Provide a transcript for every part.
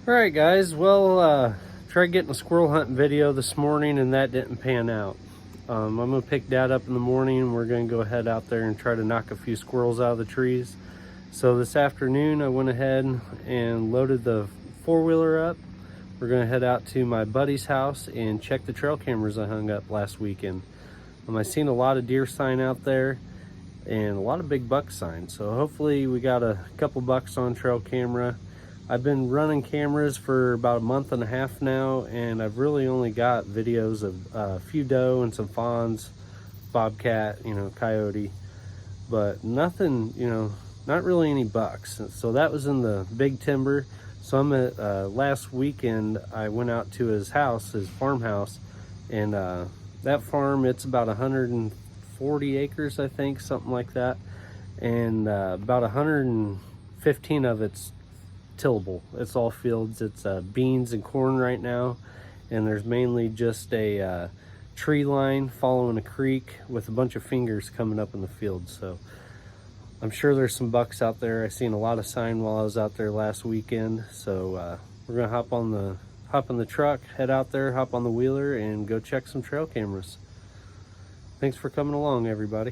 Alright guys, well, tried getting a squirrel hunting video this morning and that didn't pan out. I'm going to pick Dad up in the morning and we're going to go head out there and try to knock a few squirrels out of the trees. So this afternoon I went ahead and loaded the four-wheeler up. We're going to head out to my buddy's house and check the trail cameras I hung up last weekend. I seen a lot of deer sign out there and a lot of big buck signs. So hopefully we got a couple bucks on trail camera. I've been running cameras for about a month and a half now, and I've really only got videos of a few doe and some fawns, bobcat, coyote, but nothing, not really any bucks. So that was in the big timber. So I'm at, last weekend I went out to his house, his farmhouse, and that farm, it's about 140 acres, I think, something like that, and about 115 of it's tillable. It's all fields. It's beans and corn right now, and there's mainly just a tree line following a creek with a bunch of fingers coming up in the field. So I'm sure there's some bucks out there. I seen a lot of sign while I was out there last weekend. So we're gonna hop in the truck, head out there, hop on the wheeler, and go check some trail cameras. Thanks for coming along, everybody.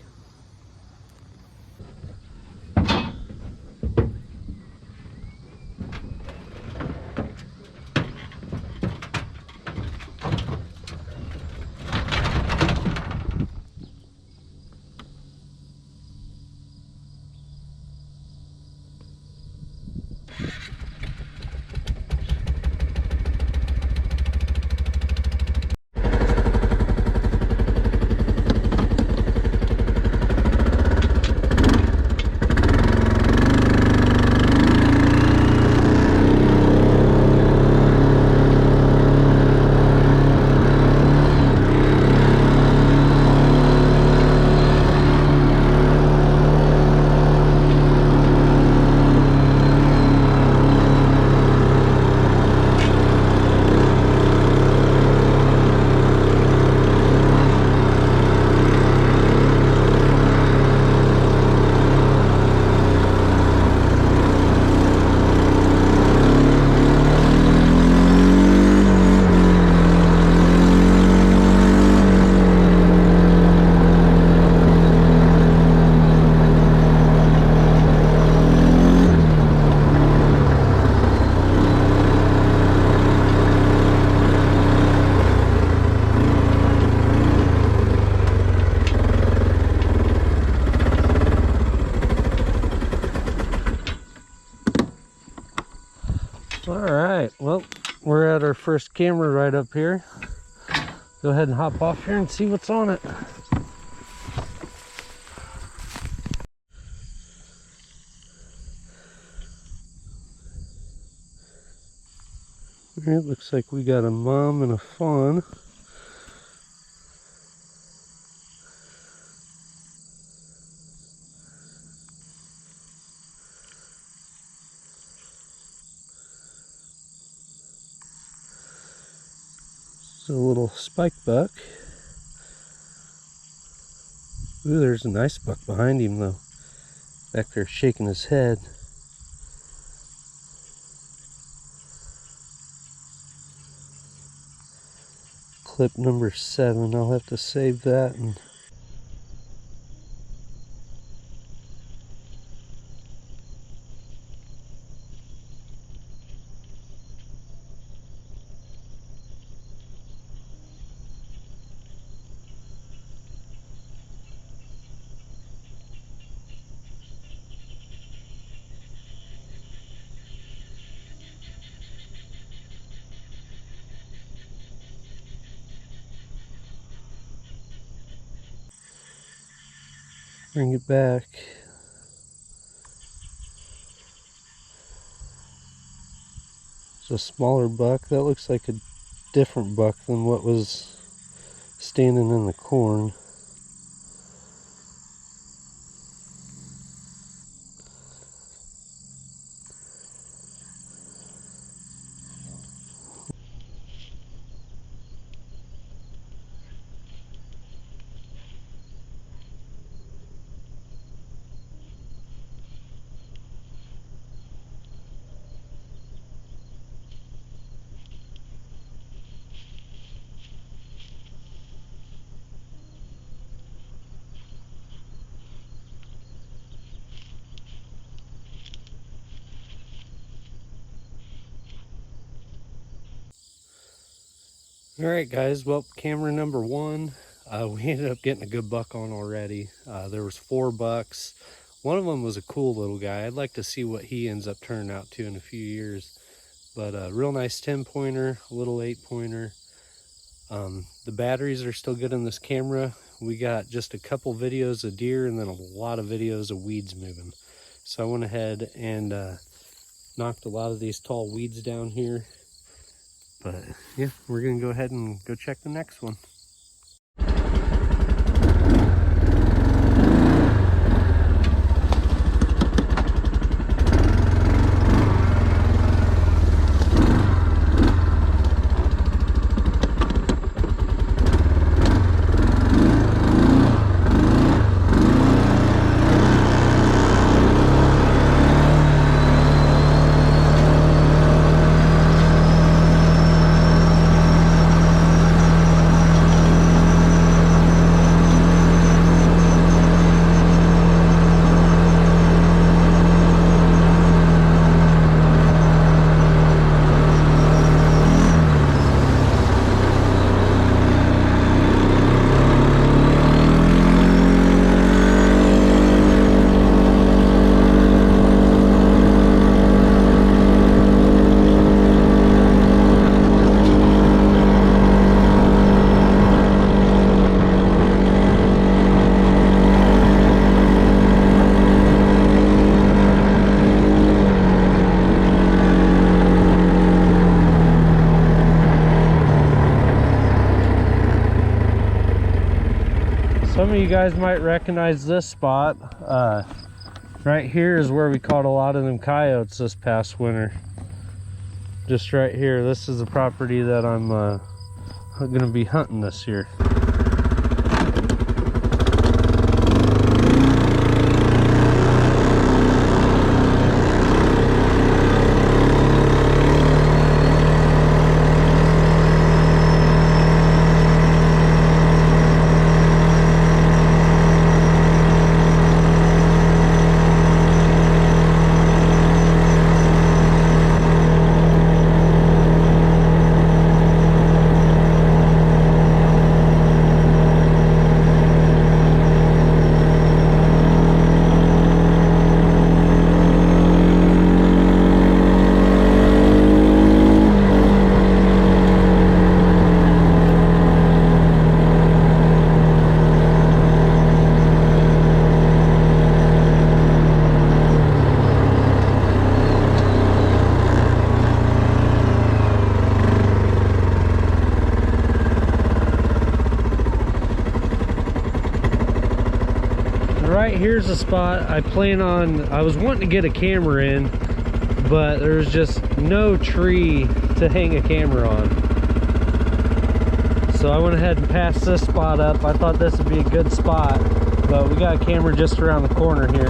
All right, well, we're at our first camera right up here. Go ahead and hop off here and see what's on it. It looks like we got a mom and a fawn. It's a little spike buck. Ooh, there's a nice buck behind him though. Back there shaking his head. Clip number 7. I'll have to save that and bring it back. It's a smaller buck. That looks like a different buck than what was standing in the corn. All right, guys, well, camera number one, we ended up getting a good buck on already. There was 4 bucks. One of them was a cool little guy. I'd like to see what he ends up turning out to in a few years. But a real nice 10-pointer, a little 8-pointer. The batteries are still good on this camera. We got just a couple videos of deer and then a lot of videos of weeds moving. So I went ahead and knocked a lot of these tall weeds down here. But yeah, we're gonna go ahead and go check the next one. Some of you guys might recognize this spot. Right here is where we caught a lot of them coyotes this past winter. Just right here. This is the property that I'm gonna be hunting this year. Right here's a spot I was wanting to get a camera in, but there's just no tree to hang a camera on. So I went ahead and passed this spot up. I thought this would be a good spot, but we got a camera just around the corner here.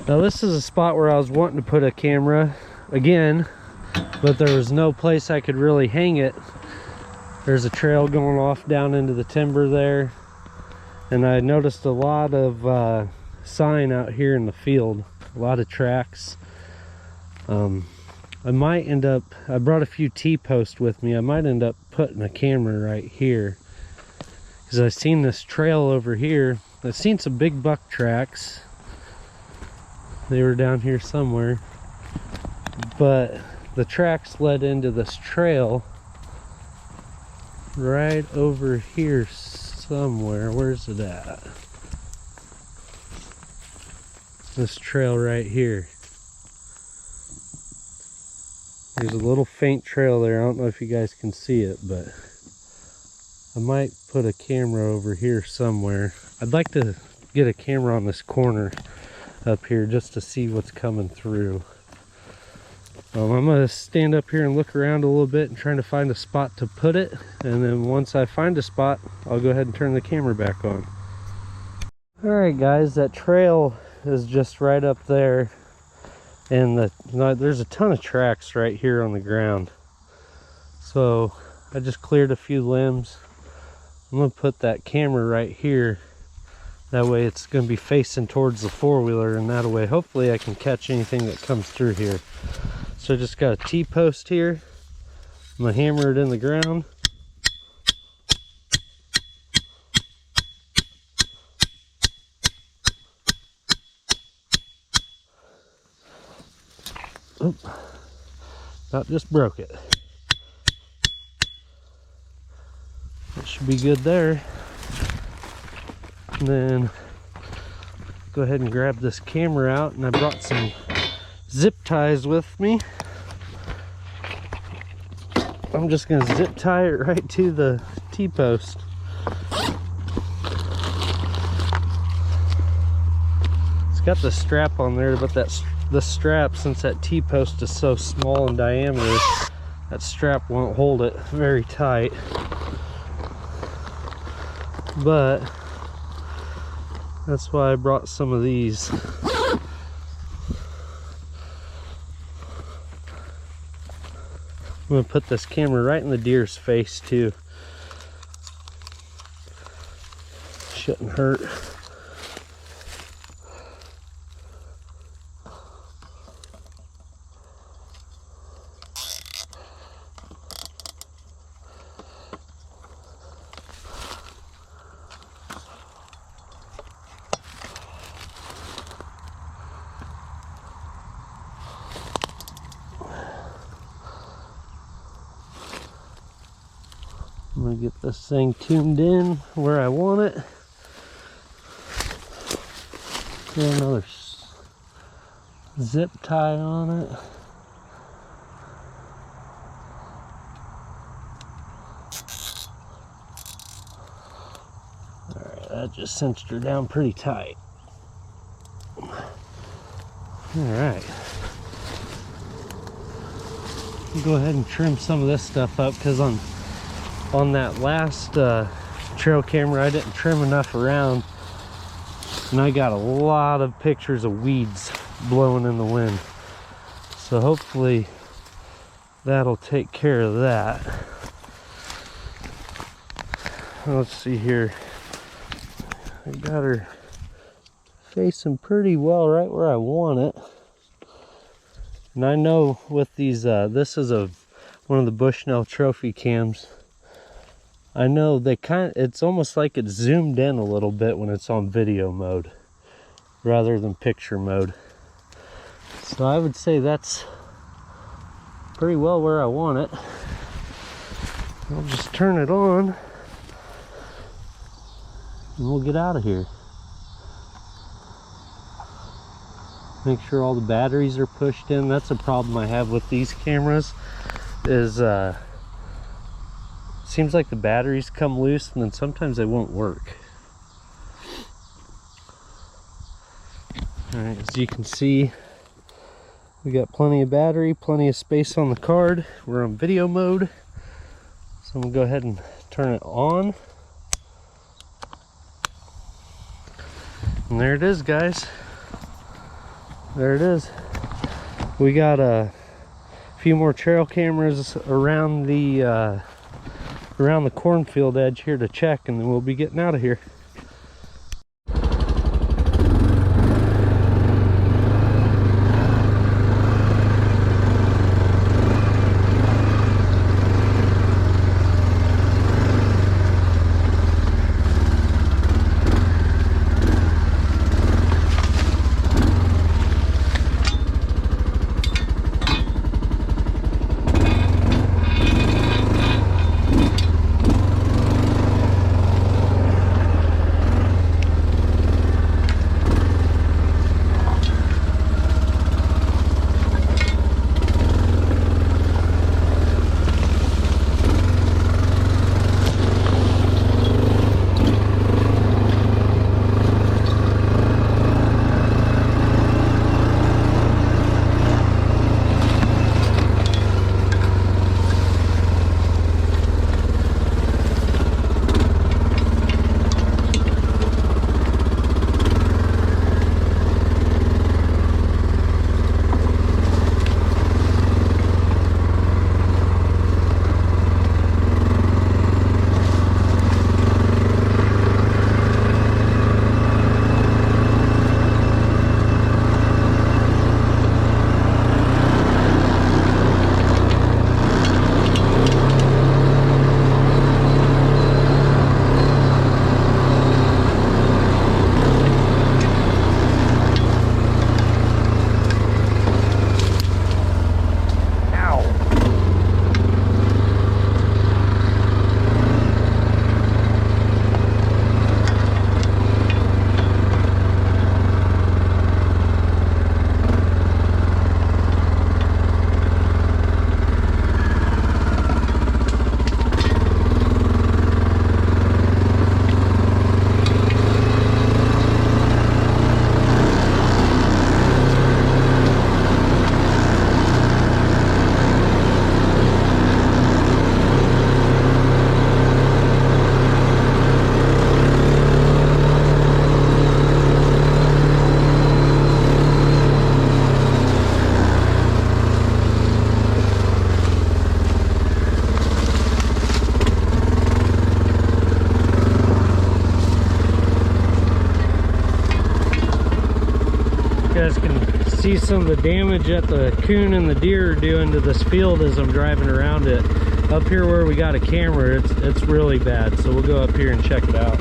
Now this is a spot where I was wanting to put a camera again, but there was no place I could really hang it. There's a trail going off down into the timber there, and I noticed a lot of sign out here in the field, a lot of tracks. I might end up, I brought a few T-posts with me. I might end up putting a camera right here, because I've seen this trail over here. I've seen some big buck tracks. They were down here somewhere, but the tracks led into this trail right over here somewhere. Where's it at? This trail right here. There's a little faint trail there. I don't know if you guys can see it, but I might put a camera over here somewhere. I'd like to get a camera on this corner up here just to see what's coming through. I'm gonna stand up here and look around a little bit and trying to find a spot to put it, and then once I find a spot, I'll go ahead and turn the camera back on. Alright guys, that trail is just right up there, and there's a ton of tracks right here on the ground. So I just cleared a few limbs. I'm gonna put that camera right here. That way it's gonna be facing towards the four-wheeler, and that way hopefully I can catch anything that comes through here. So I just got a T-post here. I'm gonna hammer it in the ground. Oop, about just broke it. That should be good there. And then go ahead and grab this camera out, and I brought some zip ties with me. I'm just going to zip tie it right to the T-post. It's got the strap on there, but the strap, since that T-post is so small in diameter, that strap won't hold it very tight. But that's why I brought some of these. I'm gonna put this camera right in the deer's face too. Shouldn't hurt. I'm gonna get this thing tuned in where I want it. Get another zip tie on it. Alright, that just cinched her down pretty tight. Alright. Go ahead and trim some of this stuff up, because on that last trail camera I didn't trim enough around, and I got a lot of pictures of weeds blowing in the wind. So hopefully that'll take care of that. Let's see here. I got her facing pretty well right where I want it. And I know with these, this is one of the Bushnell trophy cams. I know it's almost like it's zoomed in a little bit when it's on video mode rather than picture mode. So I would say that's pretty well where I want it. I'll just turn it on and we'll get out of here. Make sure all the batteries are pushed in. That's a problem I have with these cameras, is seems like the batteries come loose and then sometimes they won't work. Alright, as you can see, we got plenty of battery, plenty of space on the card. We're on video mode. So I'm gonna go ahead and turn it on. And there it is, guys. There it is. We got a few more trail cameras around the cornfield edge here to check, and then we'll be getting out of here. see some of the damage that the coon and the deer are doing to this field as I'm driving around it. Up here where we got a camera, it's really bad, so we'll go up here and check it out.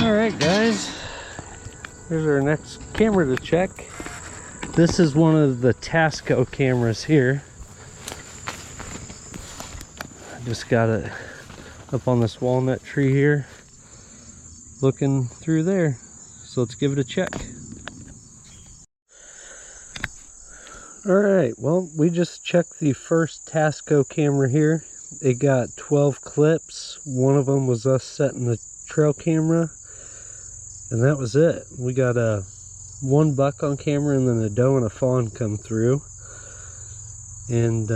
Alright guys, here's our next camera to check. This is one of the Tasco cameras here. I just got it up on this walnut tree here, looking through there. So let's give it a check. Alright, well, we just checked the first Tasco camera here. It got 12 clips. One of them was us setting the trail camera, and that was it. We got one buck on camera, and then a doe and a fawn come through. And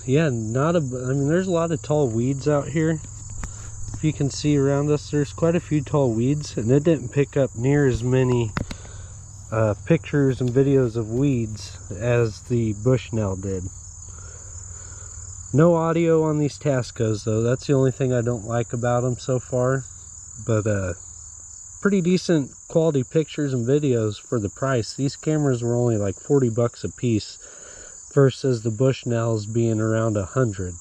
yeah, I mean, there's a lot of tall weeds out here. If you can see around us, there's quite a few tall weeds, and it didn't pick up near as many pictures and videos of weeds as the Bushnell did. No audio on these Tascos though. That's the only thing I don't like about them so far. But pretty decent quality pictures and videos for the price. These cameras were only like 40 bucks a piece versus the Bushnells being around 100.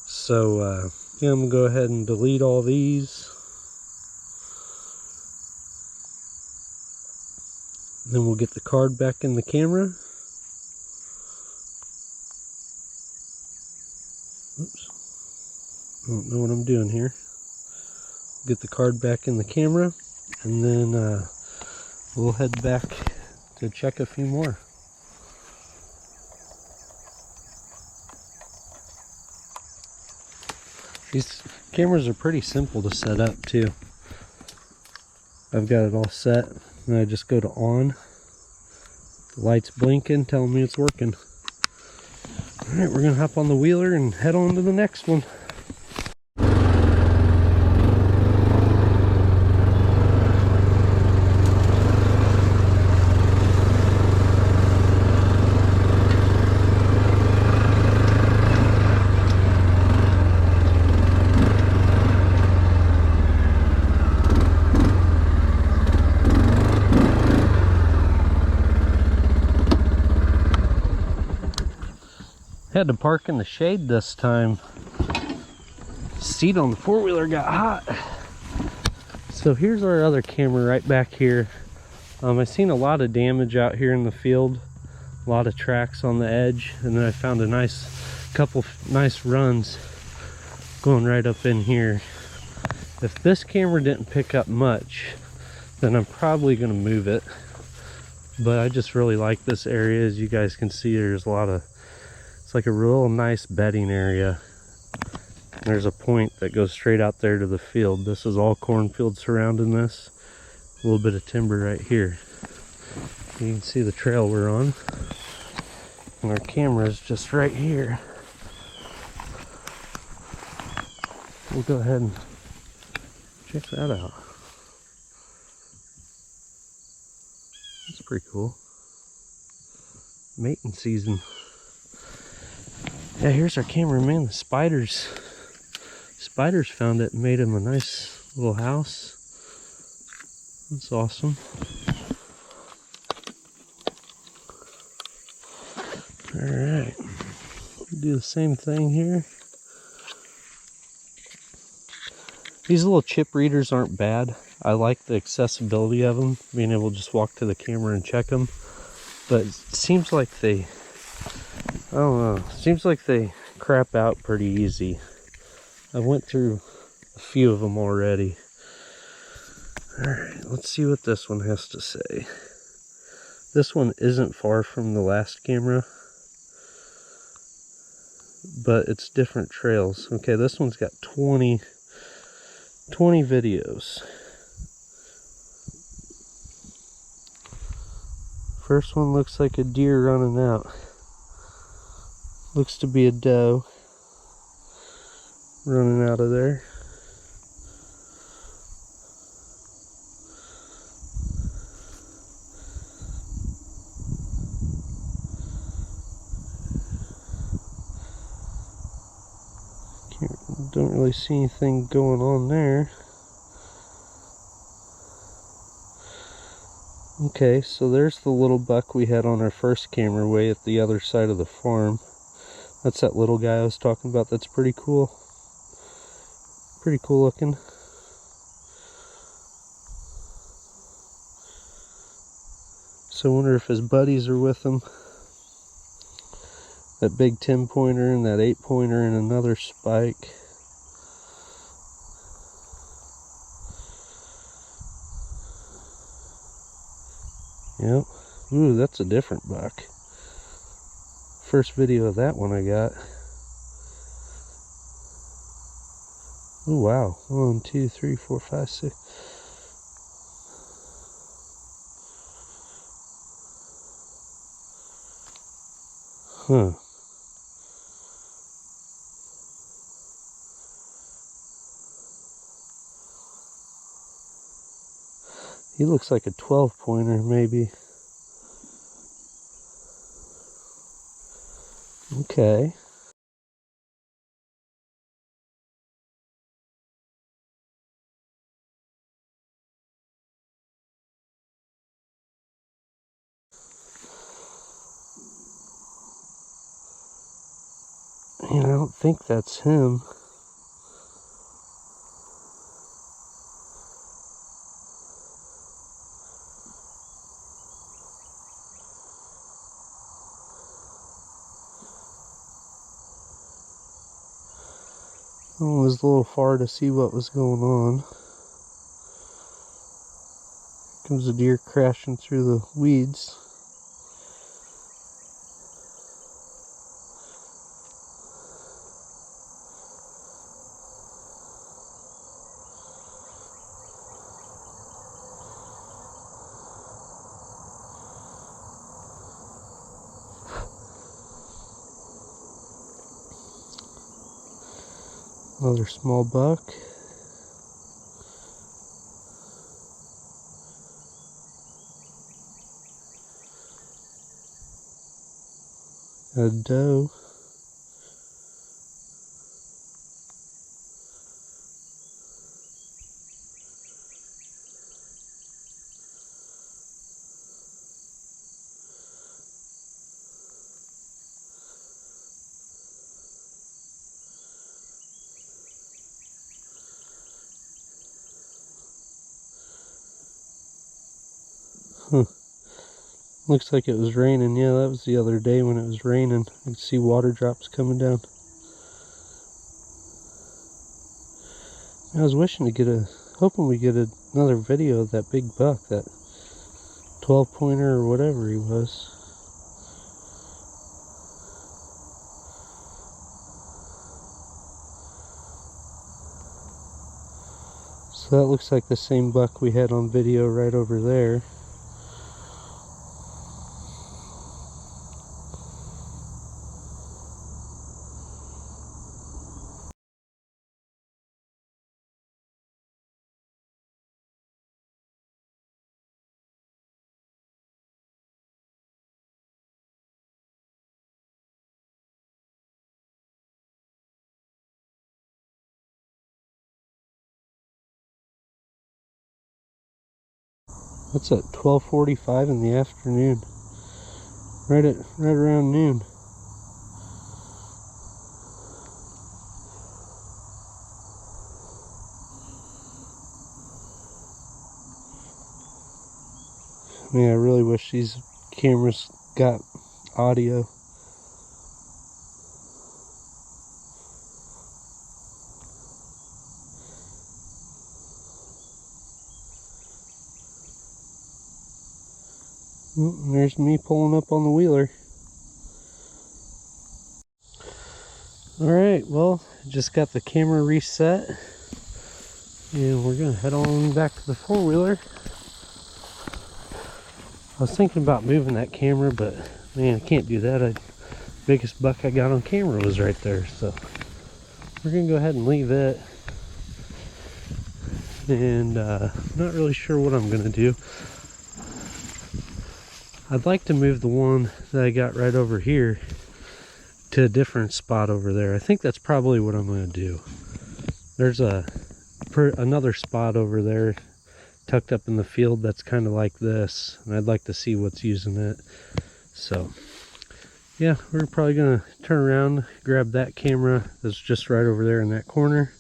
So yeah, I'm gonna go ahead and delete all these. Then we'll get the card back in the camera. Oops. I don't know what I'm doing here. Get the card back in the camera, and then we'll head back to check a few more. These cameras are pretty simple to set up too. I've got it all set, and I just go to on. The light's blinking, telling me it's working. Alright, we're gonna hop on the wheeler and head on to the next one. Had to park in the shade this time. Seat on the four-wheeler got hot. So here's our other camera right back here. I've seen a lot of damage out here in the field, a lot of tracks on the edge, and then I found a couple nice runs going right up in here. If this camera didn't pick up much, then I'm probably gonna move it. But I just really like this area. As you guys can see, there's a lot of, it's like a real nice bedding area. There's a point that goes straight out there to the field. This is all cornfield surrounding this. A little bit of timber right here. You can see the trail we're on. And our camera is just right here. We'll go ahead and check that out. That's pretty cool. Mating season. Yeah, here's our cameraman. The spiders found it and made him a nice little house. That's awesome. Alright, do the same thing here. These little chip readers aren't bad. I like the accessibility of them, being able to just walk to the camera and check them. But it seems like they, I don't know, seems like they crap out pretty easy. I went through a few of them already. Alright, let's see what this one has to say. This one isn't far from the last camera, but it's different trails. Okay, this one's got 20 videos. First one looks like a deer running out. Looks to be a doe running out of there. Don't really see anything going on there. Okay, so there's the little buck we had on our first camera way at the other side of the farm. That's that little guy I was talking about. That's pretty cool. Pretty cool looking. So I wonder if his buddies are with him. That big 10-pointer and that 8-pointer and another spike. Yep. Ooh, that's a different buck. First video of that one I got. Oh wow. 1, 2, 3, 4, 5, 6. Huh. He looks like a 12-pointer maybe. Okay. And I don't think that's him. I was a little far to see what was going on. Comes a deer crashing through the weeds. Another small buck. A doe. Huh. Looks like it was raining. Yeah, that was the other day when it was raining. I could see water drops coming down. I was wishing to get hoping we get another video of that big buck, that 12-pointer or whatever he was. So that looks like the same buck we had on video right over there. That's at 12:45 in the afternoon. Right around noon. Man, I really wish these cameras got audio. Oh, there's me pulling up on the wheeler. Alright, well, just got the camera reset. And we're going to head on back to the four-wheeler. I was thinking about moving that camera, but man, I can't do that. The biggest buck I got on camera was right there. So we're going to go ahead and leave it. And not really sure what I'm going to do. I'd like to move the one that I got right over here to a different spot over there. I think that's probably what I'm going to do. There's another spot over there tucked up in the field that's kind of like this, and I'd like to see what's using it. So yeah, we're probably going to turn around, grab that camera that's just right over there in that corner,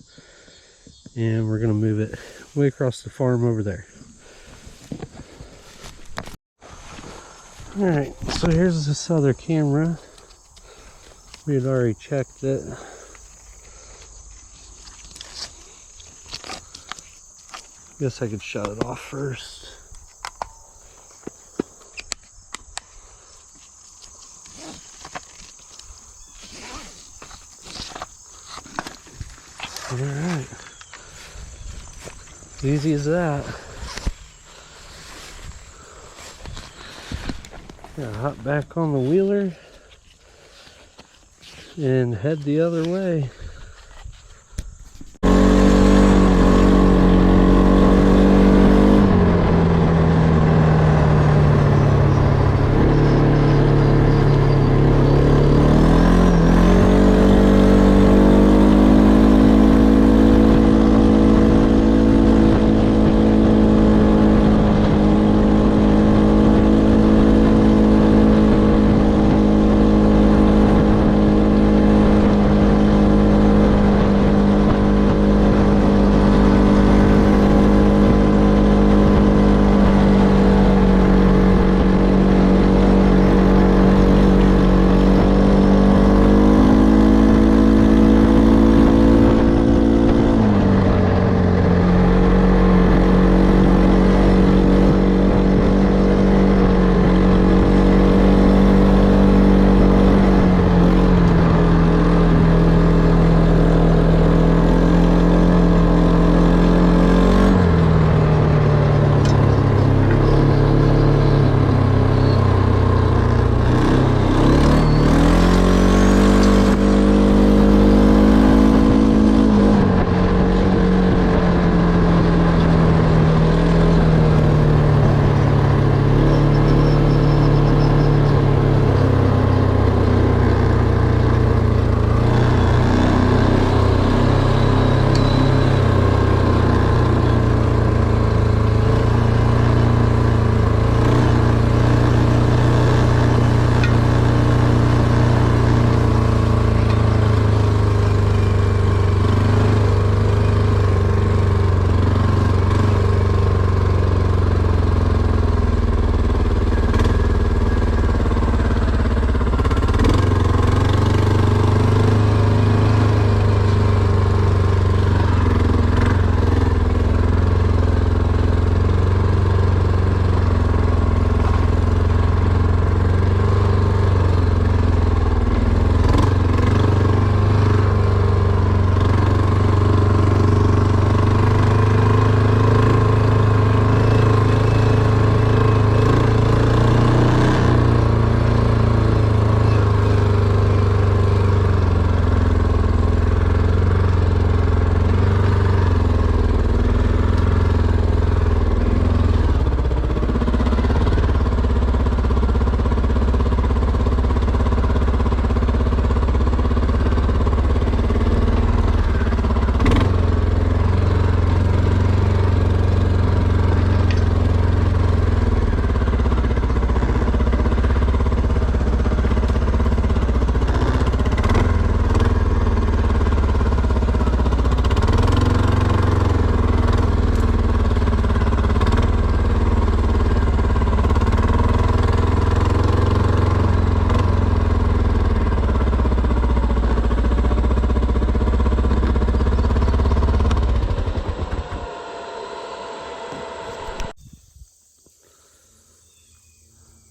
and we're going to move it way across the farm over there. Alright, so here's this other camera. We had already checked it. Guess I could shut it off first. Alright. Easy as that. Gonna hop back on the wheeler and head the other way.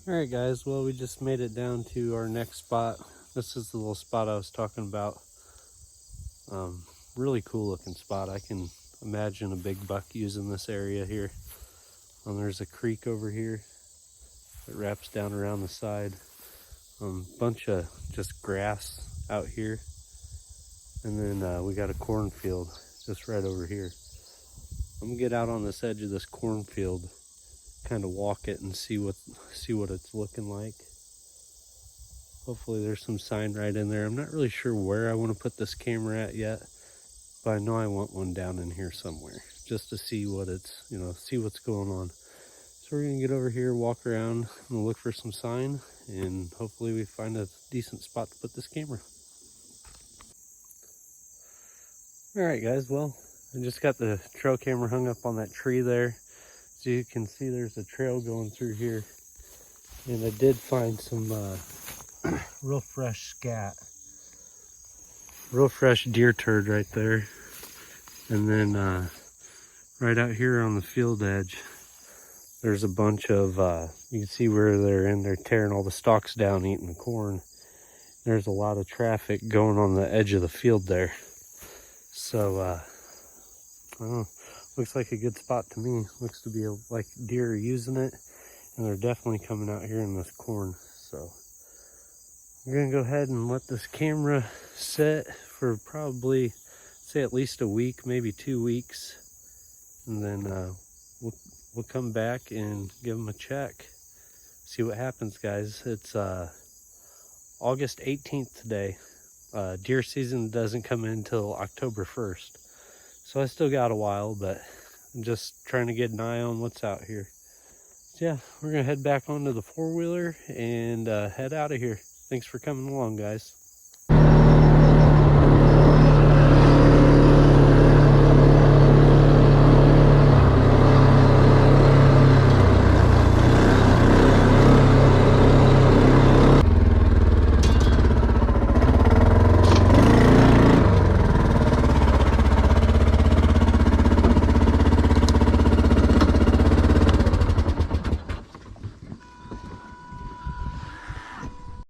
Alright guys, well we just made it down to our next spot. This is the little spot I was talking about. Really cool looking spot. I can imagine a big buck using this area here. There's a creek over here that wraps down around the side. Bunch of just grass out here. And then we got a cornfield just right over here. I'm gonna get out on this edge of this cornfield, kind of walk it and see what it's looking like. Hopefully there's some sign right in there. I'm not really sure where I want to put this camera at yet, but I know I want one down in here somewhere just to see what it's, see what's going on. So we're gonna get over here, walk around and look for some sign, and hopefully we find a decent spot to put this camera. All right guys, well, I just got the trail camera hung up on that tree there. So you can see there's a trail going through here. And I did find some real fresh scat. Real fresh deer turd right there. And then right out here on the field edge, there's a bunch of, you can see where they're in there tearing all the stalks down, eating the corn. There's a lot of traffic going on the edge of the field there. So, I don't know, looks like a good spot to me. Looks to be like deer are using it, and they're definitely coming out here in this corn. So we're gonna go ahead and let this camera sit for probably, say, at least a week, maybe 2 weeks, and then we'll come back and give them a check, see what happens, guys. It's August 18th today. Deer season doesn't come in until October 1st. So I still got a while, but I'm just trying to get an eye on what's out here. So yeah, we're gonna head back onto the four-wheeler and head out of here. Thanks for coming along, guys.